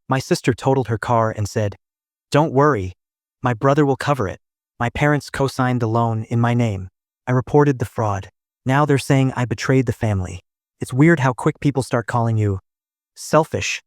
My sister totaled her car and said, "Don't worry. My brother will cover it." My parents co-signed the loan in my name. I reported the fraud. Now they're saying I betrayed the family. It's weird how quick people start calling you selfish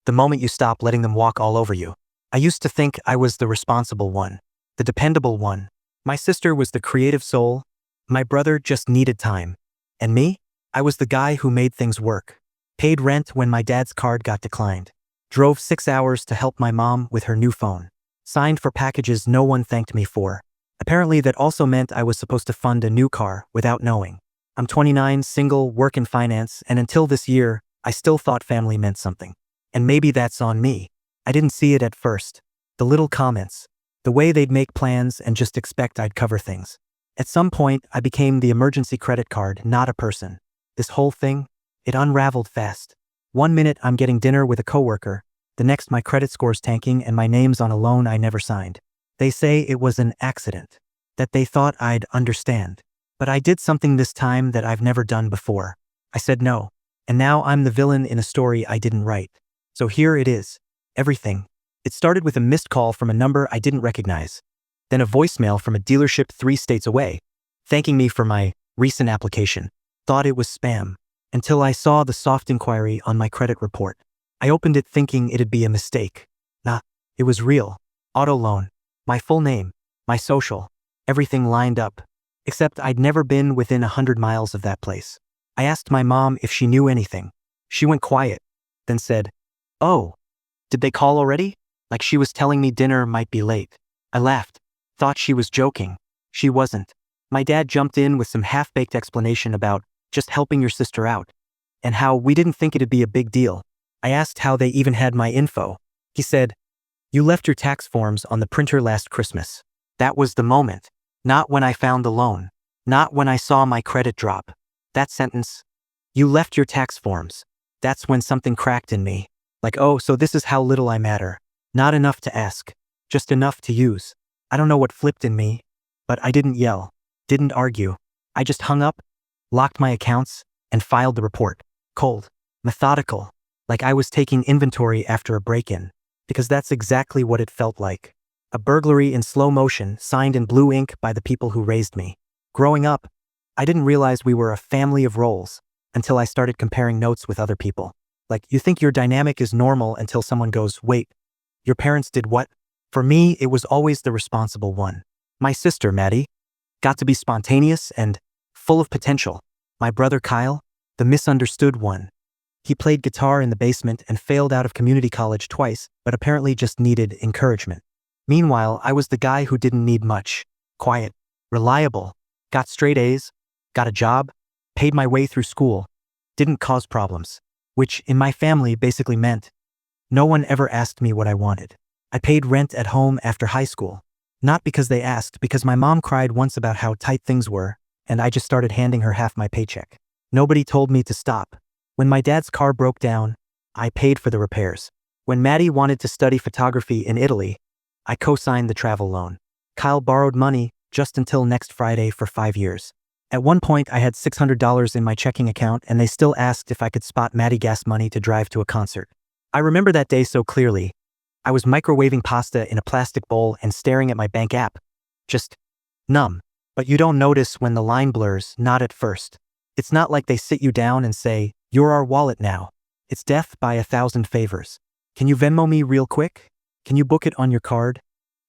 the moment you stop letting them walk all over you. I used to think I was the responsible one, the dependable one. My sister was the creative soul. My brother just needed time. And me? I was the guy who made things work. Paid rent when my dad's card got declined. Drove 6 hours to help my mom with her new phone. Signed for packages no one thanked me for. Apparently that also meant I was supposed to fund a new car without knowing. I'm 29, single, work in finance, and until this year, I still thought family meant something. And maybe that's on me. I didn't see it at first. The little comments. The way they'd make plans and just expect I'd cover things. At some point, I became the emergency credit card, not a person. This whole thing, it unraveled fast. One minute I'm getting dinner with a coworker, the next my credit score's tanking and my name's on a loan I never signed. They say it was an accident, that they thought I'd understand. But I did something this time that I've never done before. I said no. And now I'm the villain in a story I didn't write. So here it is. Everything. It started with a missed call from a number I didn't recognize. Then a voicemail from a dealership 3 states away, thanking me for my recent application. Thought it was spam. Until I saw the soft inquiry on my credit report. I opened it thinking it'd be a mistake. Nah, it was real. Auto loan. My full name. My social. Everything lined up. Except I'd never been within 100 miles of that place. I asked my mom if she knew anything. She went quiet, then said, "Oh, did they call already?" Like she was telling me dinner might be late. I laughed. Thought she was joking. She wasn't. My dad jumped in with some half-baked explanation about just helping your sister out, and how we didn't think it'd be a big deal. I asked how they even had my info. He said, "You left your tax forms on the printer last Christmas." That was the moment. Not when I found the loan. Not when I saw my credit drop. That sentence, "You left your tax forms." That's when something cracked in me. Like, oh, so this is how little I matter. Not enough to ask. Just enough to use. I don't know what flipped in me, but I didn't yell. Didn't argue. I just hung up, locked my accounts, and filed the report. Cold. Methodical. Like I was taking inventory after a break-in. Because that's exactly what it felt like. A burglary in slow motion, signed in blue ink by the people who raised me. Growing up, I didn't realize we were a family of roles until I started comparing notes with other people. Like, you think your dynamic is normal until someone goes, "Wait, your parents did what?" For me, it was always the responsible one. My sister, Maddie, got to be spontaneous and full of potential. My brother Kyle, the misunderstood one. He played guitar in the basement and failed out of community college twice, but apparently just needed encouragement. Meanwhile, I was the guy who didn't need much. Quiet, reliable, got straight A's, got a job, paid my way through school, didn't cause problems. Which, in my family, basically meant no one ever asked me what I wanted. I paid rent at home after high school. Not because they asked, because my mom cried once about how tight things were, and I just started handing her half my paycheck. Nobody told me to stop. When my dad's car broke down, I paid for the repairs. When Maddie wanted to study photography in Italy, I co-signed the travel loan. Kyle borrowed money just until next Friday for 5 years. At one point, I had $600 in my checking account, and they still asked if I could spot Maddie gas money to drive to a concert. I remember that day so clearly. I was microwaving pasta in a plastic bowl and staring at my bank app. Just numb. But you don't notice when the line blurs, not at first. It's not like they sit you down and say, "You're our wallet now." It's death by 1,000 favors. "Can you Venmo me real quick? Can you book it on your card?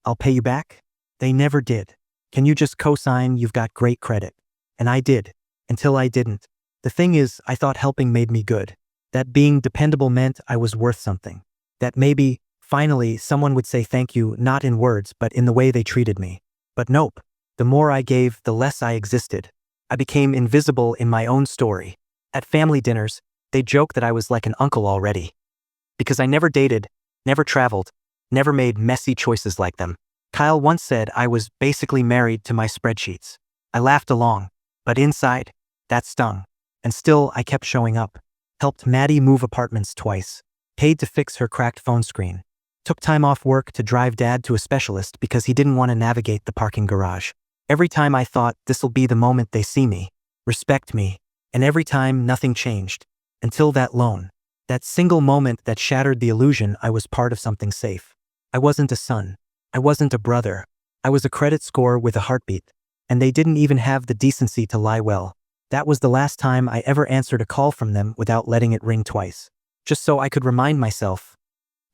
I'll pay you back?" They never did. "Can you just co-sign? You've got great credit." And I did. Until I didn't. The thing is, I thought helping made me good. That being dependable meant I was worth something. That maybe, finally, someone would say thank you, not in words, but in the way they treated me. But nope. The more I gave, the less I existed. I became invisible in my own story. At family dinners, they joke that I was like an uncle already. Because I never dated, never traveled, never made messy choices like them. Kyle once said I was basically married to my spreadsheets. I laughed along. But inside, that stung. And still, I kept showing up. Helped Maddie move apartments twice. Paid to fix her cracked phone screen. Took time off work to drive Dad to a specialist because he didn't want to navigate the parking garage. Every time I thought, this'll be the moment they see me, respect me, and every time nothing changed. Until that loan. That single moment that shattered the illusion I was part of something safe. I wasn't a son. I wasn't a brother. I was a credit score with a heartbeat. And they didn't even have the decency to lie well. That was the last time I ever answered a call from them without letting it ring twice. Just so I could remind myself,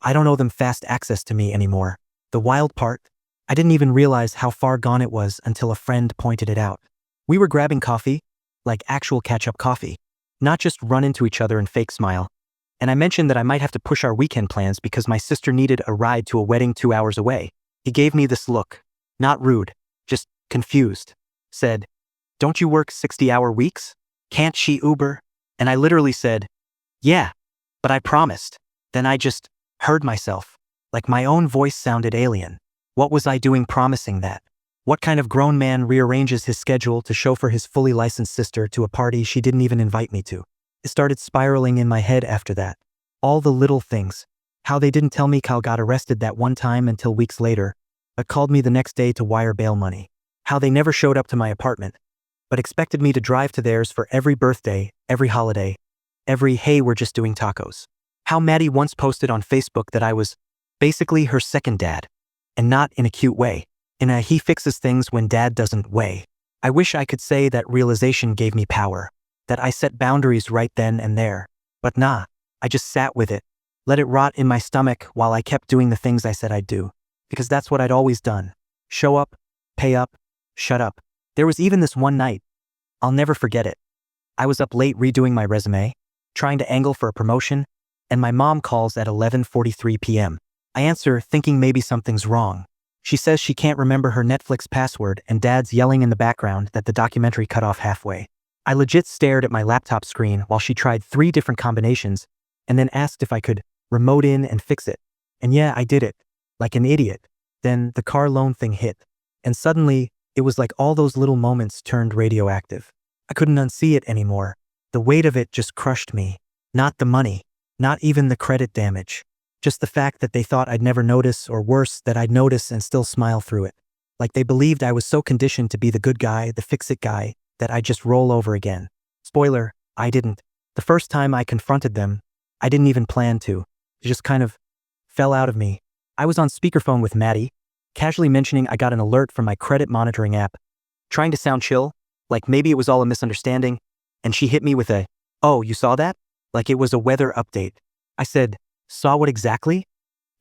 I don't owe them fast access to me anymore. The wild part? I didn't even realize how far gone it was until a friend pointed it out. We were grabbing coffee, like actual catch-up coffee, not just run into each other and fake smile. And I mentioned that I might have to push our weekend plans because my sister needed a ride to a wedding 2 hours away. He gave me this look, not rude, just confused. Said, "Don't you work 60-hour weeks? Can't she Uber?" And I literally said, "Yeah, but I promised." Then I just heard myself, like my own voice sounded alien. What was I doing promising that? What kind of grown man rearranges his schedule to chauffeur his fully licensed sister to a party she didn't even invite me to? It started spiraling in my head after that. All the little things. How they didn't tell me Kyle got arrested that one time until weeks later, but called me the next day to wire bail money. How they never showed up to my apartment, but expected me to drive to theirs for every birthday, every holiday, every "hey, we're just doing tacos." How Maddie once posted on Facebook that I was basically her second dad, and not in a cute way, in a he fixes things when dad doesn't way. I wish I could say that realization gave me power, that I set boundaries right then and there. But nah, I just sat with it, let it rot in my stomach while I kept doing the things I said I'd do. Because that's what I'd always done. Show up, pay up, shut up. There was even this one night. I'll never forget it. I was up late redoing my resume, trying to angle for a promotion, and my mom calls at 11:43 p.m. I answer thinking maybe something's wrong. She says she can't remember her Netflix password and dad's yelling in the background that the documentary cut off halfway. I legit stared at my laptop screen while she tried 3 different combinations and then asked if I could remote in and fix it. And yeah, I did it. Like an idiot. Then the car loan thing hit. And suddenly, it was like all those little moments turned radioactive. I couldn't unsee it anymore. The weight of it just crushed me. Not the money. Not even the credit damage. Just the fact that they thought I'd never notice, or worse, that I'd notice and still smile through it. Like they believed I was so conditioned to be the good guy, the fix-it guy, that I'd just roll over again. Spoiler, I didn't. The first time I confronted them, I didn't even plan to. It just kind of fell out of me. I was on speakerphone with Maddie, casually mentioning I got an alert from my credit monitoring app, trying to sound chill, like maybe it was all a misunderstanding, and she hit me with a, "Oh, you saw that?" Like it was a weather update. I said, "Saw what exactly?"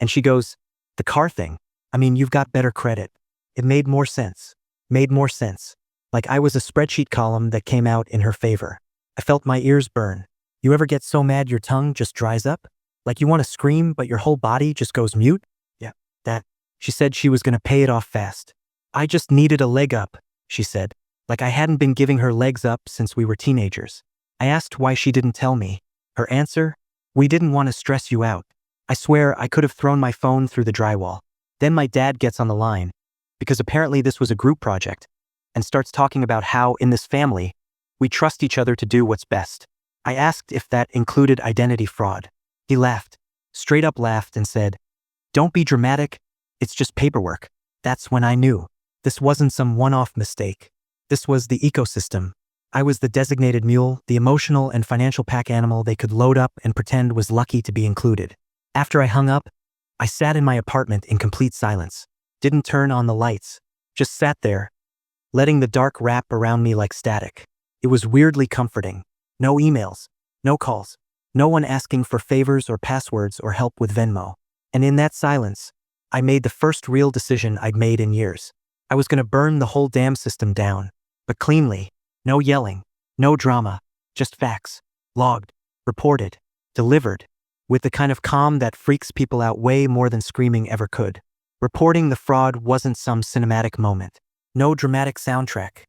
And she goes, "The car thing. I mean, you've got better credit." It made more sense. Made more sense. Like I was a spreadsheet column that came out in her favor. I felt my ears burn. You ever get so mad your tongue just dries up? Like you want to scream, but your whole body just goes mute? Yeah, that. She said she was going to pay it off fast. I just needed a leg up, she said. Like I hadn't been giving her legs up since we were teenagers. I asked why she didn't tell me. Her answer? "We didn't want to stress you out." I swear I could have thrown my phone through the drywall. Then my dad gets on the line, because apparently this was a group project, and starts talking about how, in this family, we trust each other to do what's best. I asked if that included identity fraud. He laughed, straight up laughed, and said, "Don't be dramatic, it's just paperwork." That's when I knew. This wasn't some one-off mistake. This was the ecosystem. I was the designated mule, the emotional and financial pack animal they could load up and pretend was lucky to be included. After I hung up, I sat in my apartment in complete silence. Didn't turn on the lights. Just sat there, letting the dark wrap around me like static. It was weirdly comforting. No emails, no calls, no one asking for favors or passwords or help with Venmo. And in that silence, I made the first real decision I'd made in years. I was going to burn the whole damn system down, but cleanly. No yelling, no drama, just facts. Logged, reported, delivered, with the kind of calm that freaks people out way more than screaming ever could. Reporting the fraud wasn't some cinematic moment. No dramatic soundtrack.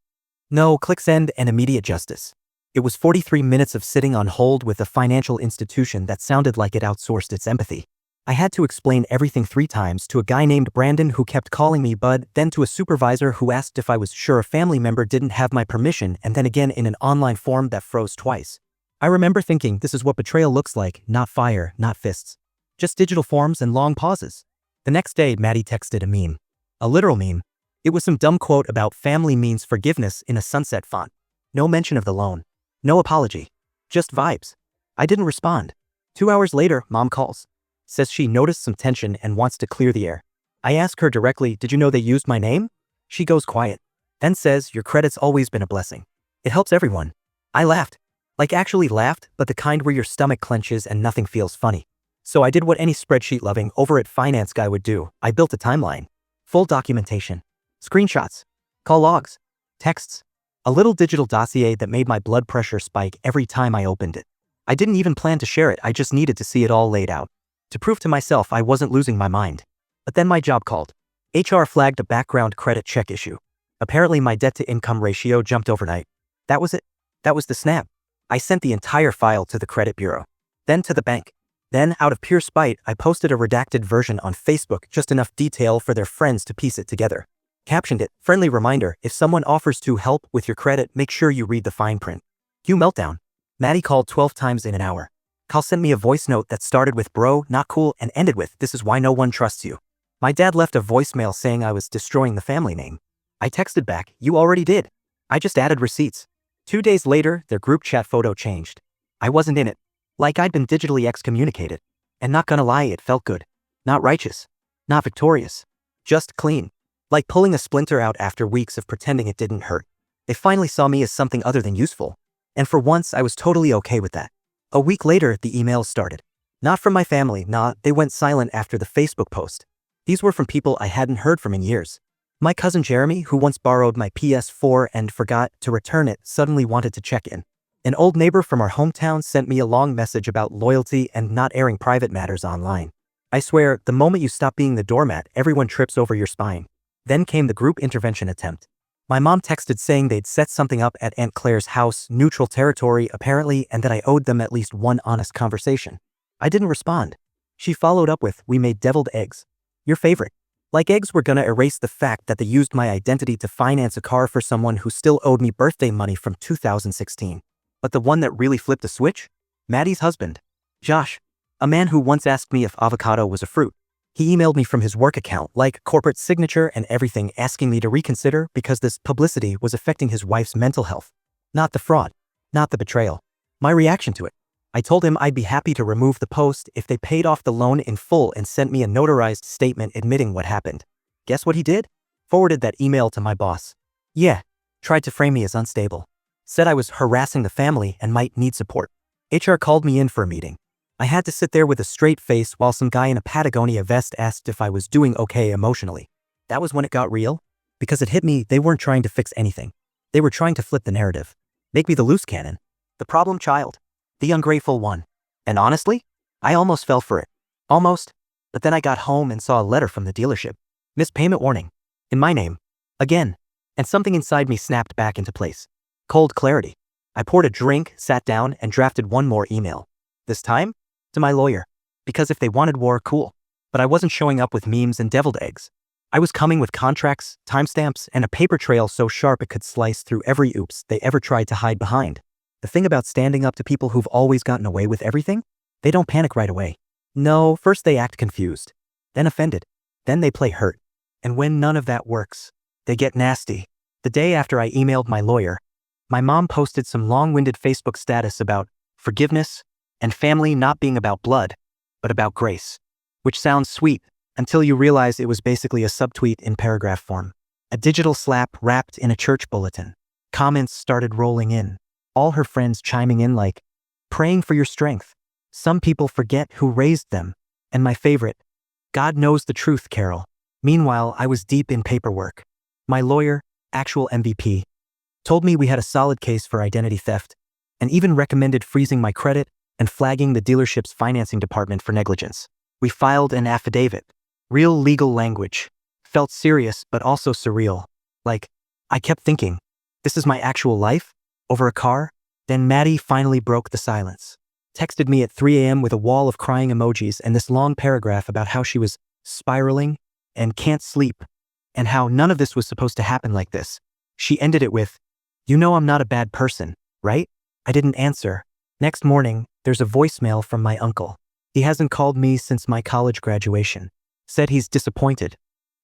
No clicks end and immediate justice. It was 43 minutes of sitting on hold with a financial institution that sounded like it outsourced its empathy. I had to explain everything 3 times to a guy named Brandon who kept calling me Bud, then to a supervisor who asked if I was sure a family member didn't have my permission, and then again in an online form that froze twice. I remember thinking this is what betrayal looks like, not fire, not fists. Just digital forms and long pauses. The next day, Maddie texted a meme. A literal meme. It was some dumb quote about family means forgiveness in a sunset font. No mention of the loan. No apology. Just vibes. I didn't respond. 2 hours later, mom calls. Says she noticed some tension and wants to clear the air. I ask her directly, did you know they used my name? She goes quiet. Then says, your credit's always been a blessing. It helps everyone. I laughed. Like actually laughed, but the kind where your stomach clenches and nothing feels funny. So I did what any spreadsheet-loving over at finance guy would do. I built a timeline. Full documentation. Screenshots. Call logs. Texts. A little digital dossier that made my blood pressure spike every time I opened it. I didn't even plan to share it, I just needed to see it all laid out. To prove to myself I wasn't losing my mind. But then my job called. HR flagged a background credit check issue. Apparently my debt-to-income ratio jumped overnight. That was it. That was the snap. I sent the entire file to the credit bureau. Then to the bank. Then, out of pure spite, I posted a redacted version on Facebook, just enough detail for their friends to piece it together. Captioned it, friendly reminder, if someone offers to help with your credit, make sure you read the fine print. Cue meltdown. Maddie called 12 times in an hour. Cal sent me a voice note that started with bro, not cool, and ended with, this is why no one trusts you. My dad left a voicemail saying I was destroying the family name. I texted back, you already did. I just added receipts. 2 days later, their group chat photo changed. I wasn't in it. Like I'd been digitally excommunicated. And not gonna lie, it felt good. Not righteous. Not victorious. Just clean. Like pulling a splinter out after weeks of pretending it didn't hurt. They finally saw me as something other than useful. And for once, I was totally okay with that. A week later, the emails started. Not from my family, nah, they went silent after the Facebook post. These were from people I hadn't heard from in years. My cousin Jeremy, who once borrowed my PS4 and forgot to return it, suddenly wanted to check in. An old neighbor from our hometown sent me a long message about loyalty and not airing private matters online. I swear, the moment you stop being the doormat, everyone trips over your spine. Then came the group intervention attempt. My mom texted saying they'd set something up at Aunt Claire's house, neutral territory apparently, and that I owed them at least one honest conversation. I didn't respond. She followed up with, we made deviled eggs. Your favorite. Like eggs were gonna erase the fact that they used my identity to finance a car for someone who still owed me birthday money from 2016. But the one that really flipped the switch? Maddie's husband. Josh. A man who once asked me if avocado was a fruit. He emailed me from his work account, like corporate signature and everything, asking me to reconsider because this publicity was affecting his wife's mental health. Not the fraud. Not the betrayal. My reaction to it. I told him I'd be happy to remove the post if they paid off the loan in full and sent me a notarized statement admitting what happened. Guess what he did? Forwarded that email to my boss. Yeah. Tried to frame me as unstable. Said I was harassing the family and might need support. HR called me in for a meeting. I had to sit there with a straight face while some guy in a Patagonia vest asked if I was doing okay emotionally. That was when it got real. Because it hit me, they weren't trying to fix anything. They were trying to flip the narrative. Make me the loose cannon. The problem child. The ungrateful one. And honestly, I almost fell for it. Almost. But then I got home and saw a letter from the dealership. Missed payment warning. In my name. Again. And something inside me snapped back into place. Cold clarity. I poured a drink, sat down, and drafted one more email. This time? To my lawyer. Because if they wanted war, cool. But I wasn't showing up with memes and deviled eggs. I was coming with contracts, timestamps, and a paper trail so sharp it could slice through every oops they ever tried to hide behind. The thing about standing up to people who've always gotten away with everything? They don't panic right away. No, first they act confused. Then offended. Then they play hurt. And when none of that works, they get nasty. The day after I emailed my lawyer, my mom posted some long-winded Facebook status about forgiveness and family not being about blood, but about grace. Which sounds sweet, until you realize it was basically a subtweet in paragraph form. A digital slap wrapped in a church bulletin. Comments started rolling in. All her friends chiming in like, praying for your strength. Some people forget who raised them. And my favorite, God knows the truth, Carol. Meanwhile, I was deep in paperwork. My lawyer, actual MVP, told me we had a solid case for identity theft, and even recommended freezing my credit and flagging the dealership's financing department for negligence. We filed an affidavit. Real legal language. Felt serious, but also surreal. Like, I kept thinking, this is my actual life? Over a car? Then Maddie finally broke the silence. Texted me at 3 a.m. with a wall of crying emojis and this long paragraph about how she was spiraling and can't sleep, and how none of this was supposed to happen like this. She ended it with, you know I'm not a bad person, right? I didn't answer. Next morning, there's a voicemail from my uncle. He hasn't called me since my college graduation. Said he's disappointed.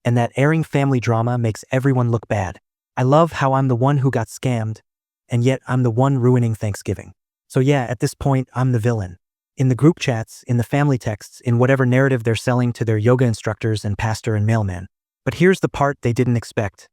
And that airing family drama makes everyone look bad. I love how I'm the one who got scammed, and yet I'm the one ruining Thanksgiving. So yeah, at this point, I'm the villain. In the group chats, in the family texts, in whatever narrative they're selling to their yoga instructors and pastor and mailman. But here's the part they didn't expect.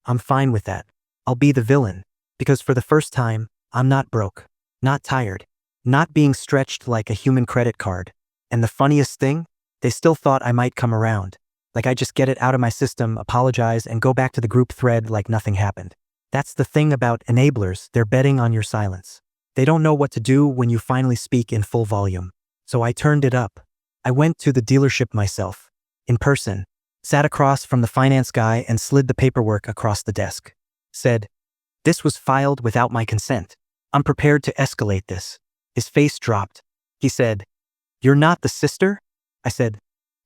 I'm fine with that. I'll be the villain. Because for the first time, I'm not broke. Not tired. Not being stretched like a human credit card. And the funniest thing? They still thought I might come around. Like I just get it out of my system, apologize, and go back to the group thread like nothing happened. That's the thing about enablers, they're betting on your silence. They don't know what to do when you finally speak in full volume. So I turned it up. I went to the dealership myself. In person. Sat across from the finance guy and slid the paperwork across the desk. Said, "This was filed without my consent. I'm prepared to escalate this." His face dropped. He said, "You're not the sister?" I said,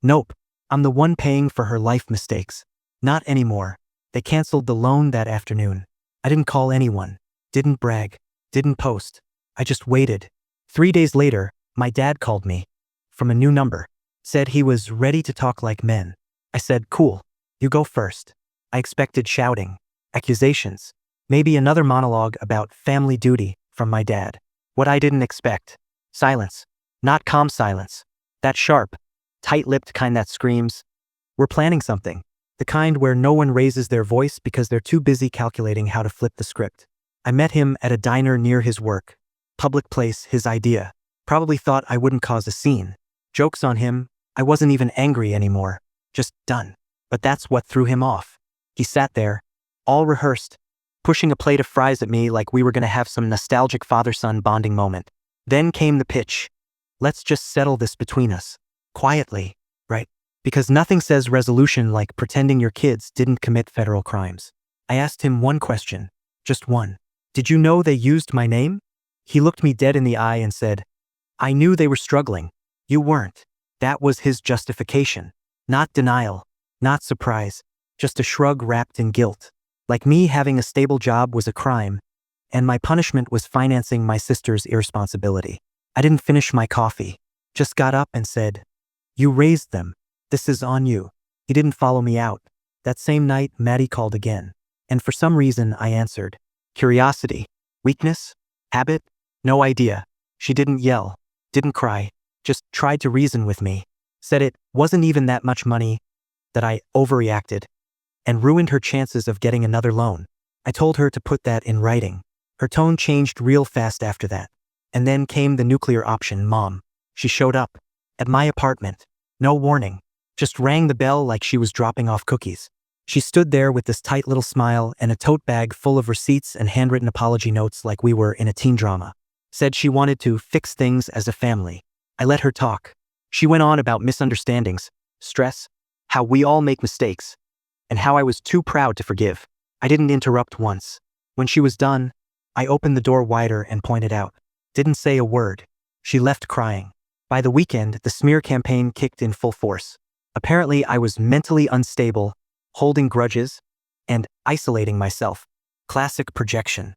"Nope. I'm the one paying for her life mistakes. Not anymore." They canceled the loan that afternoon. I didn't call anyone. Didn't brag. Didn't post. I just waited. 3 days later, my dad called me. From a new number. Said he was ready to talk like men. I said, "Cool. You go first." I expected shouting. Accusations. Maybe another monologue about family duty from my dad. What I didn't expect. Silence. Not calm silence. That sharp, tight-lipped kind that screams, "We're planning something." The kind where no one raises their voice because they're too busy calculating how to flip the script. I met him at a diner near his work. Public place, his idea. Probably thought I wouldn't cause a scene. Joke's on him, I wasn't even angry anymore. Just done. But that's what threw him off. He sat there, all rehearsed, pushing a plate of fries at me like we were gonna have some nostalgic father-son bonding moment. Then came the pitch. "Let's just settle this between us. Quietly, right? Because nothing says resolution like pretending your kids didn't commit federal crimes." I asked him one question. Just one. "Did you know they used my name?" He looked me dead in the eye and said, "I knew they were struggling. You weren't." That was his justification. Not denial. Not surprise. Just a shrug wrapped in guilt. Like me having a stable job was a crime, and my punishment was financing my sister's irresponsibility. I didn't finish my coffee. Just got up and said, "You raised them. This is on you." He didn't follow me out. That same night, Maddie called again. And for some reason, I answered. Curiosity. Weakness? Habit? No idea. She didn't yell. Didn't cry. Just tried to reason with me. Said it wasn't even that much money, that I overreacted, and ruined her chances of getting another loan. I told her to put that in writing. Her tone changed real fast after that. And then came the nuclear option, Mom. She showed up. At my apartment. No warning. Just rang the bell like she was dropping off cookies. She stood there with this tight little smile and a tote bag full of receipts and handwritten apology notes like we were in a teen drama. Said she wanted to fix things as a family. I let her talk. She went on about misunderstandings, stress, how we all make mistakes, and how I was too proud to forgive. I didn't interrupt once. When she was done, I opened the door wider and pointed out. Didn't say a word. She left crying. By the weekend, the smear campaign kicked in full force. Apparently, I was mentally unstable, holding grudges, and isolating myself. Classic projection.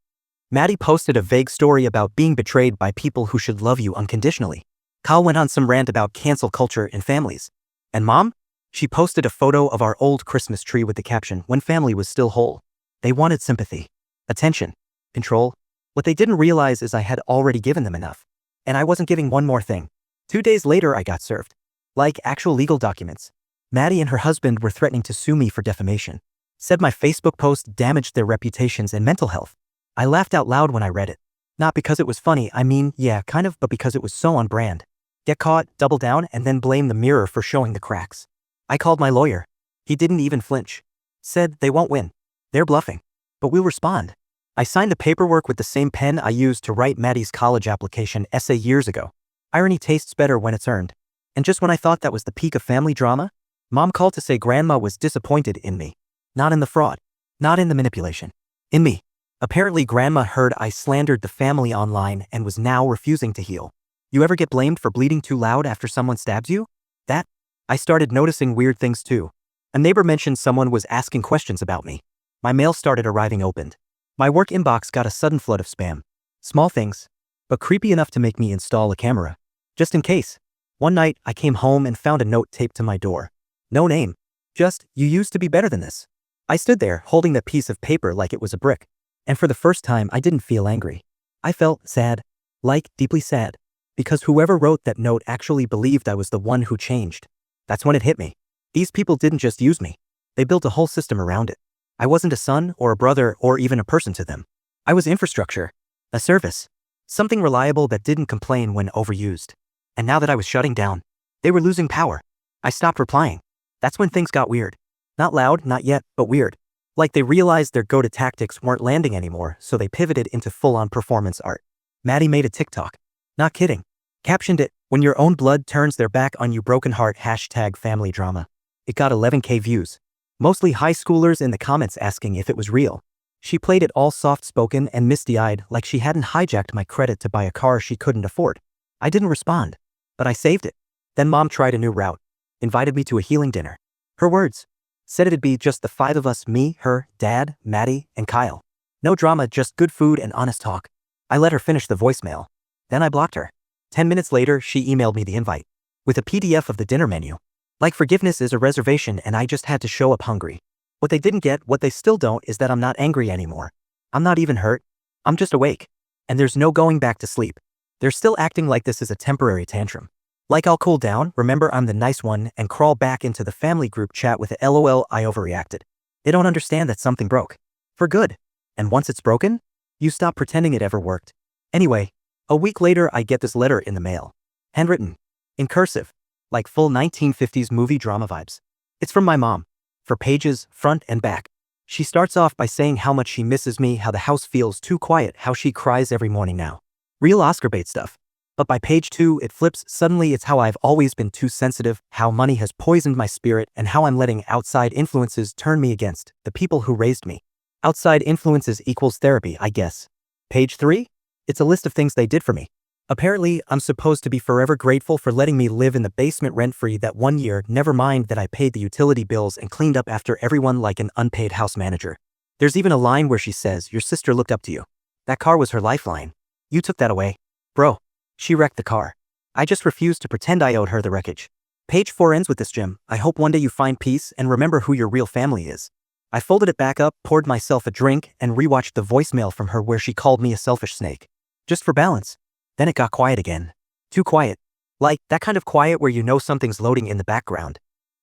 Maddie posted a vague story about being betrayed by people who should love you unconditionally. Kyle went on some rant about cancel culture in families. And Mom? She posted a photo of our old Christmas tree with the caption, "When family was still whole." They wanted sympathy, attention, control. What they didn't realize is I had already given them enough. And I wasn't giving one more thing. 2 days later, I got served. Like actual legal documents. Maddie and her husband were threatening to sue me for defamation. Said my Facebook post damaged their reputations and mental health. I laughed out loud when I read it. Not because it was funny, I mean, yeah, kind of, but because it was so on brand. Get caught, double down, and then blame the mirror for showing the cracks. I called my lawyer. He didn't even flinch. Said they won't win. They're bluffing. But we'll respond. I signed the paperwork with the same pen I used to write Maddie's college application essay years ago. Irony tastes better when it's earned. And just when I thought that was the peak of family drama, Mom called to say Grandma was disappointed in me. Not in the fraud. Not in the manipulation. In me. Apparently Grandma heard I slandered the family online and was now refusing to heal. You ever get blamed for bleeding too loud after someone stabs you? That? I started noticing weird things too. A neighbor mentioned someone was asking questions about me. My mail started arriving opened. My work inbox got a sudden flood of spam. Small things, but creepy enough to make me install a camera. Just in case. One night, I came home and found a note taped to my door. No name. Just, "You used to be better than this." I stood there, holding that piece of paper like it was a brick. And for the first time, I didn't feel angry. I felt sad. Like, deeply sad. Because whoever wrote that note actually believed I was the one who changed. That's when it hit me. These people didn't just use me. They built a whole system around it. I wasn't a son or a brother or even a person to them. I was infrastructure. A service. Something reliable that didn't complain when overused. And now that I was shutting down, they were losing power. I stopped replying. That's when things got weird. Not loud, not yet, but weird. Like they realized their go-to tactics weren't landing anymore, so they pivoted into full-on performance art. Maddie made a TikTok. Not kidding. Captioned it, "When your own blood turns their back on you, broken heart, #family drama." It got 11K views. Mostly high schoolers in the comments asking if it was real. She played it all soft-spoken and misty-eyed like she hadn't hijacked my credit to buy a car she couldn't afford. I didn't respond, but I saved it. Then Mom tried a new route. Invited me to a healing dinner. Her words. Said it'd be just the 5 of us, me, her, Dad, Maddie, and Kyle. No drama, just good food and honest talk. I let her finish the voicemail. Then I blocked her. 10 minutes later, she emailed me the invite. With a PDF of the dinner menu. Like forgiveness is a reservation and I just had to show up hungry. What they didn't get, what they still don't, is that I'm not angry anymore. I'm not even hurt. I'm just awake. And there's no going back to sleep. They're still acting like this is a temporary tantrum. Like I'll cool down, remember I'm the nice one, and crawl back into the family group chat with a LOL I overreacted. They don't understand that something broke. For good. And once it's broken, you stop pretending it ever worked. Anyway, a week later I get this letter in the mail. Handwritten. In cursive. Like full 1950s movie drama vibes. It's from my mom. For pages, front and back. She starts off by saying how much she misses me, how the house feels too quiet, how she cries every morning now. Real Oscar bait stuff. But by page 2, it flips. Suddenly it's how I've always been too sensitive, how money has poisoned my spirit, and how I'm letting outside influences turn me against the people who raised me. Outside influences equals therapy, I guess. Page 3? It's a list of things they did for me. Apparently, I'm supposed to be forever grateful for letting me live in the basement rent-free that one year, never mind that I paid the utility bills and cleaned up after everyone like an unpaid house manager. There's even a line where she says, "Your sister looked up to you. That car was her lifeline. You took that away. Bro. She wrecked the car. I just refused to pretend I owed her the wreckage." Page 4 ends with this, "Jim, I hope one day you find peace and remember who your real family is." I folded it back up, poured myself a drink, and rewatched the voicemail from her where she called me a selfish snake. Just for balance. Then it got quiet again. Too quiet. Like, that kind of quiet where you know something's loading in the background.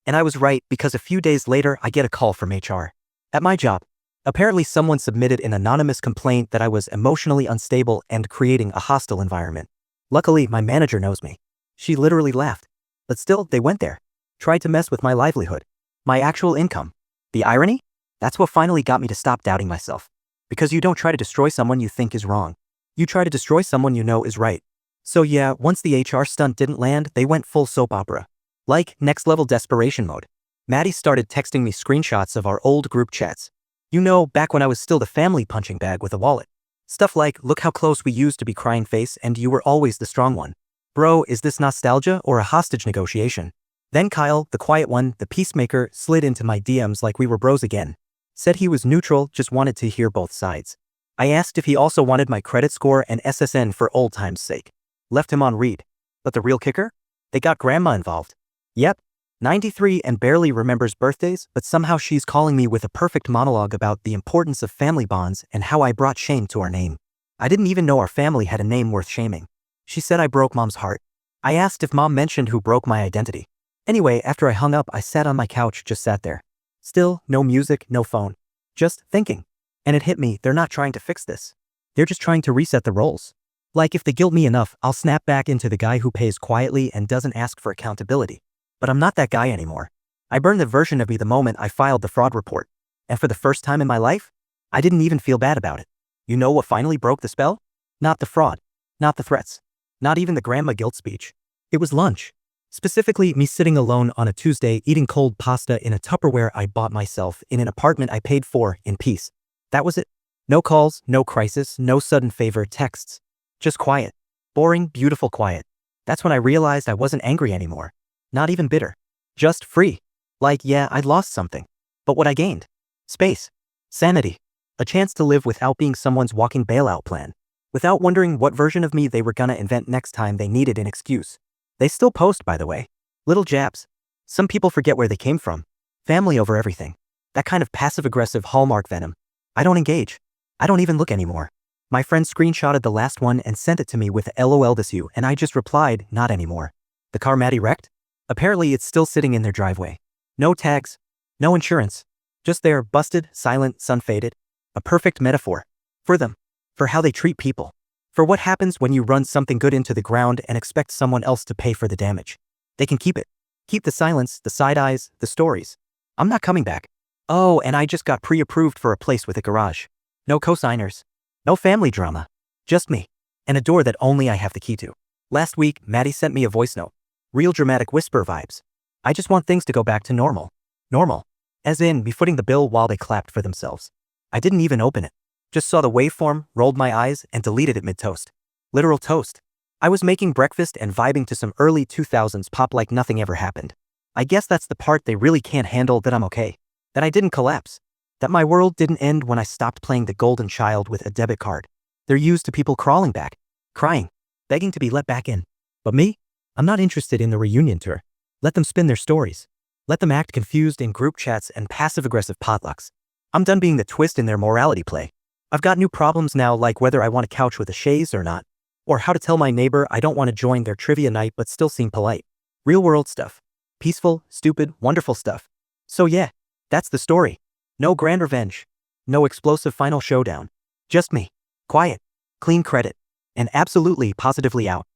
And I was right, because a few days later I get a call from HR. At my job. Apparently someone submitted an anonymous complaint that I was emotionally unstable and creating a hostile environment. Luckily, my manager knows me. She literally laughed. But still, they went there. Tried to mess with my livelihood. My actual income. The irony? That's what finally got me to stop doubting myself. Because you don't try to destroy someone you think is wrong. You try to destroy someone you know is right. So yeah, once the HR stunt didn't land, they went full soap opera. Like, next level desperation mode. Maddie started texting me screenshots of our old group chats. You know, back when I was still the family punching bag with a wallet. Stuff like, "Look how close we used to be, crying face, and you were always the strong one. Bro, is this nostalgia or a hostage negotiation?" Then Kyle, the quiet one, the peacemaker, slid into my DMs like we were bros again. Said he was neutral, just wanted to hear both sides. I asked if he also wanted my credit score and SSN for old time's sake. Left him on read. But the real kicker? They got grandma involved. Yep. 93 and barely remembers birthdays, but somehow she's calling me with a perfect monologue about the importance of family bonds and how I brought shame to our name. I didn't even know our family had a name worth shaming. She said I broke Mom's heart. I asked if Mom mentioned who broke my identity. Anyway, after I hung up, I sat on my couch, just sat there. Still, no music, no phone. Just thinking. And it hit me, they're not trying to fix this. They're just trying to reset the roles. Like if they guilt me enough, I'll snap back into the guy who pays quietly and doesn't ask for accountability. But I'm not that guy anymore. I burned the version of me the moment I filed the fraud report. And for the first time in my life, I didn't even feel bad about it. You know what finally broke the spell? Not the fraud. Not the threats. Not even the grandma guilt speech. It was lunch. Specifically, me sitting alone on a Tuesday eating cold pasta in a Tupperware I bought myself in an apartment I paid for in peace. That was it. No calls, no crisis, no sudden favor texts. Just quiet. Boring, beautiful quiet. That's when I realized I wasn't angry anymore. Not even bitter. Just free. Like, yeah, I'd lost something. But what I gained? Space. Sanity. A chance to live without being someone's walking bailout plan. Without wondering what version of me they were gonna invent next time they needed an excuse. They still post, by the way. Little jabs. Some people forget where they came from. Family over everything. That kind of passive-aggressive hallmark venom. I don't engage. I don't even look anymore. My friend screenshotted the last one and sent it to me with LOL this you, and I just replied, not anymore. The car Maddie wrecked? Apparently it's still sitting in their driveway. No tags. No insurance. Just there, busted, silent, sun-faded. A perfect metaphor. For them. For how they treat people. For what happens when you run something good into the ground and expect someone else to pay for the damage. They can keep it. Keep the silence, the side eyes, the stories. I'm not coming back. Oh, and I just got pre-approved for a place with a garage. No cosigners. No family drama. Just me. And a door that only I have the key to. Last week, Maddie sent me a voice note. Real dramatic whisper vibes. I just want things to go back to normal. Normal. As in, me footing the bill while they clapped for themselves. I didn't even open it. Just saw the waveform, rolled my eyes, and deleted it mid-toast. Literal toast. I was making breakfast and vibing to some early 2000s pop like nothing ever happened. I guess that's the part they really can't handle, that I'm okay. That I didn't collapse. That my world didn't end when I stopped playing the golden child with a debit card. They're used to people crawling back, crying, begging to be let back in. But me? I'm not interested in the reunion tour. Let them spin their stories. Let them act confused in group chats and passive-aggressive potlucks. I'm done being the twist in their morality play. I've got new problems now, like whether I want a couch with a chaise or not. Or how to tell my neighbor I don't want to join their trivia night but still seem polite. Real-world stuff. Peaceful, stupid, wonderful stuff. So yeah, that's the story. No grand revenge. No explosive final showdown. Just me. Quiet. Clean credit. And absolutely positively out.